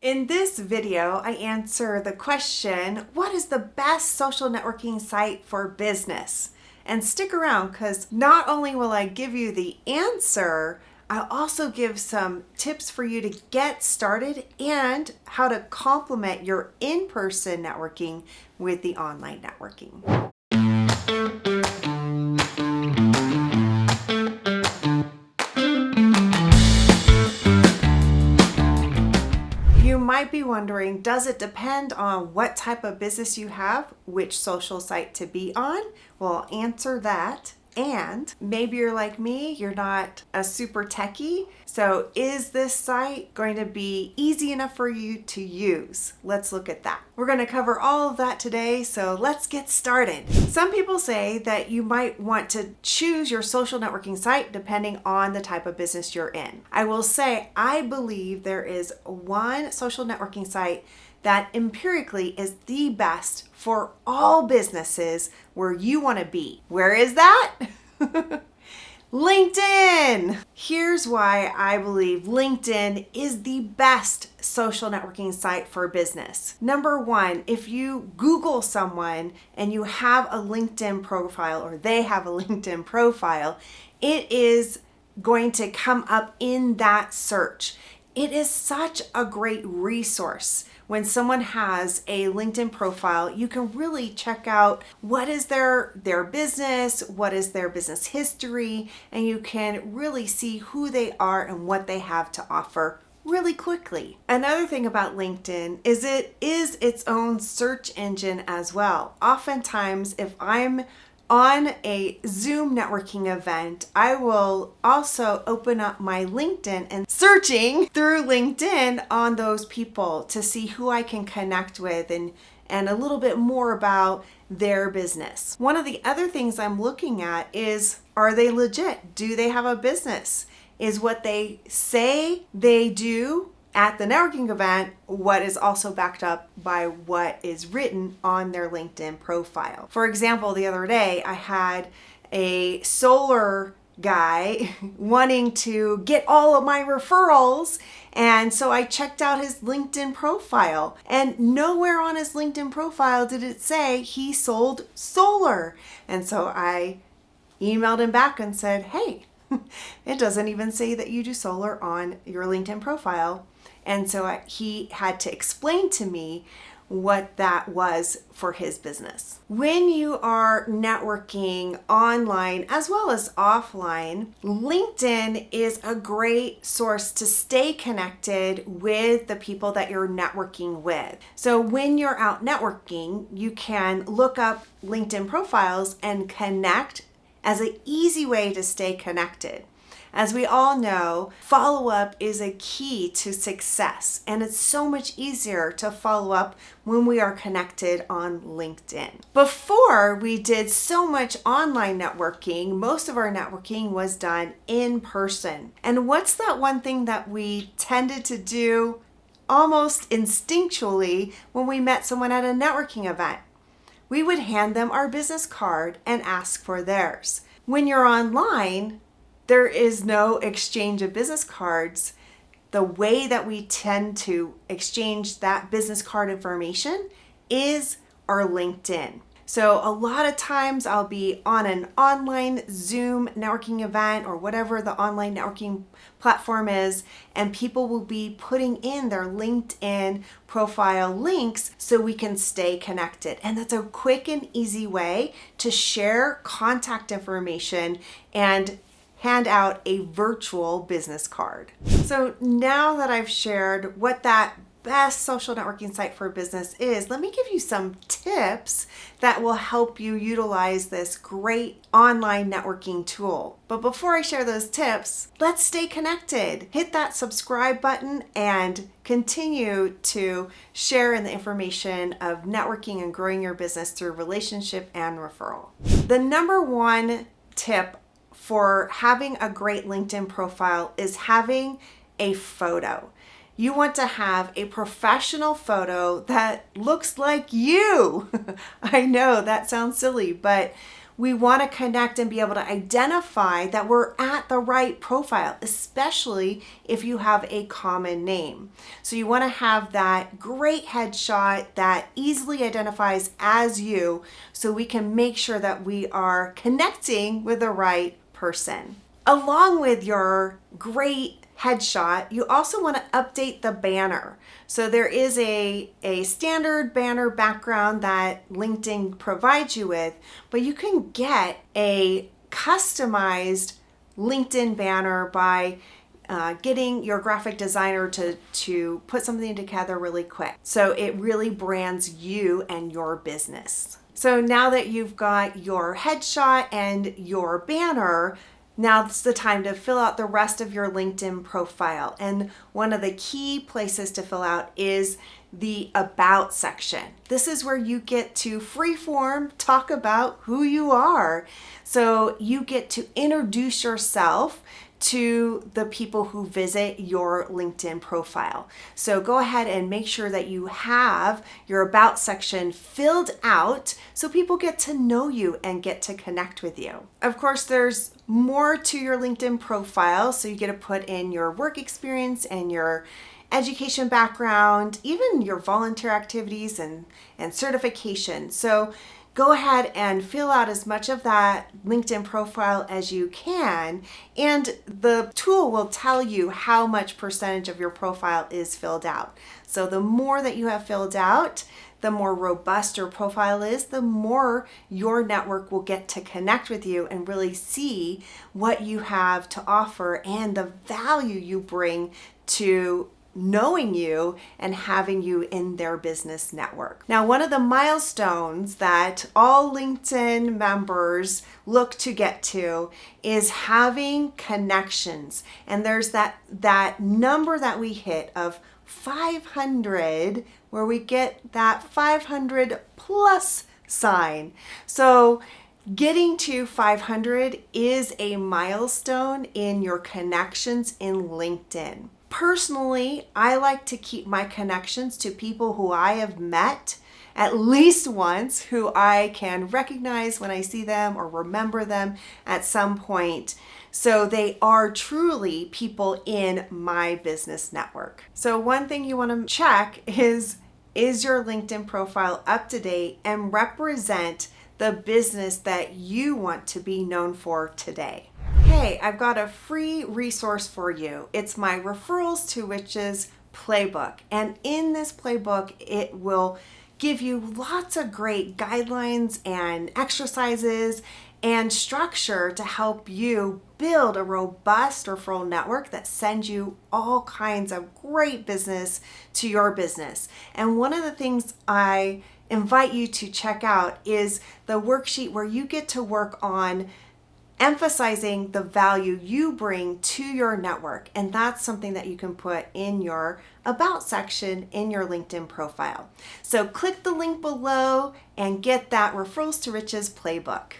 In this video, I answer the question, what is the best social networking site for business? And stick around because not only will I give you the answer, I'll also give some tips for you to get started and how to complement your in-person networking with the online networking. You might be wondering, does it depend on what type of business you have, which social site to be on? Well, I'll answer that. And maybe you're like me, you're not a super techie. So is this site going to be easy enough for you to use? Let's look at that. We're going to cover all of that today, so let's get started. Some people say that you might want to choose your social networking site depending on the type of business you're in. I will say, I believe there is one social networking site that empirically is the best for all businesses where you want to be. Where is that? LinkedIn! Here's why I believe LinkedIn is the best social networking site for business. Number one, if you Google someone and you have a LinkedIn profile or they have a LinkedIn profile, it is going to come up in that search. It is such a great resource. When someone has a LinkedIn profile, you can really check out what is their business, what is their business history, and you can really see who they are and what they have to offer really quickly. Another thing about LinkedIn is it is its own search engine as well. Oftentimes, if I'm on a Zoom networking event, I will also open up my LinkedIn and searching through LinkedIn on those people to see who I can connect with and a little bit more about their business. One of the other things I'm looking at is, are they legit? Do they have a business? Is what they say they do at the networking event what is also backed up by what is written on their LinkedIn profile? For example, the other day I had a solar guy wanting to get all of my referrals, and so I checked out his LinkedIn profile, and nowhere on his LinkedIn profile did it say he sold solar. And so I emailed him back and said, hey, it doesn't even say that you do solar on your LinkedIn profile. And so he had to explain to me what that was for his business. When you are networking online as well as offline, LinkedIn is a great source to stay connected with the people that you're networking with. So when you're out networking, you can look up LinkedIn profiles and connect as an easy way to stay connected. As we all know, follow-up is a key to success, and it's so much easier to follow up when we are connected on LinkedIn. Before we did so much online networking, most of our networking was done in person. And what's that one thing that we tended to do almost instinctually when we met someone at a networking event? We would hand them our business card and ask for theirs. When you're online, there is no exchange of business cards. The way that we tend to exchange that business card information is our LinkedIn. So a lot of times I'll be on an online Zoom networking event or whatever the online networking platform is, and people will be putting in their LinkedIn profile links so we can stay connected. And that's a quick and easy way to share contact information and hand out a virtual business card. So now that I've shared what that best social networking site for business is, let me give you some tips that will help you utilize this great online networking tool. But before I share those tips, let's stay connected. Hit that subscribe button and continue to share in the information of networking and growing your business through relationship and referral. The number one tip for having a great LinkedIn profile is having a photo. You want to have a professional photo that looks like you. I know that sounds silly, but We want to connect and be able to identify that we're at the right profile, especially if you have a common name. So you want to have that great headshot that easily identifies as you, so we can make sure that we are connecting with the right person. Along with your great headshot, you also want to update the banner. So there is a standard banner background that LinkedIn provides you with, but you can get a customized LinkedIn banner by getting your graphic designer to put something together really quick. So it really brands you and your business. So now that you've got your headshot and your banner, now it's the time to fill out the rest of your LinkedIn profile. And one of the key places to fill out is the About section. This is where you get to freeform talk about who you are. So you get to introduce yourself to the people who visit your LinkedIn profile. So go ahead and make sure that you have your About section filled out so people get to know you and get to connect with you. Of course, there's more to your LinkedIn profile, so you get to put in your work experience and your education background, even your volunteer activities and certification. So go ahead and fill out as much of that LinkedIn profile as you can, and the tool will tell you how much percentage of your profile is filled out. So the more that you have filled out, the more robust your profile is, the more your network will get to connect with you and really see what you have to offer and the value you bring to knowing you and having you in their business network. Now, one of the milestones that all LinkedIn members look to get to is having connections. And there's that number that we hit of 500, where we get that 500 plus sign. So getting to 500 is a milestone in your connections in LinkedIn. Personally, I like to keep my connections to people who I have met at least once, who I can recognize when I see them or remember them at some point. So they are truly people in my business network. So one thing you want to check is your LinkedIn profile up to date and represent the business that you want to be known for today? Hey, I've got a free resource for you. It's my Referrals to Riches playbook. And in this playbook, it will give you lots of great guidelines and exercises and structure to help you build a robust referral network that sends you all kinds of great business to your business. And one of the things I invite you to check out is the worksheet where you get to work on emphasizing the value you bring to your network. And that's something that you can put in your About section in your LinkedIn profile. So click the link below and get that Referrals to Riches playbook.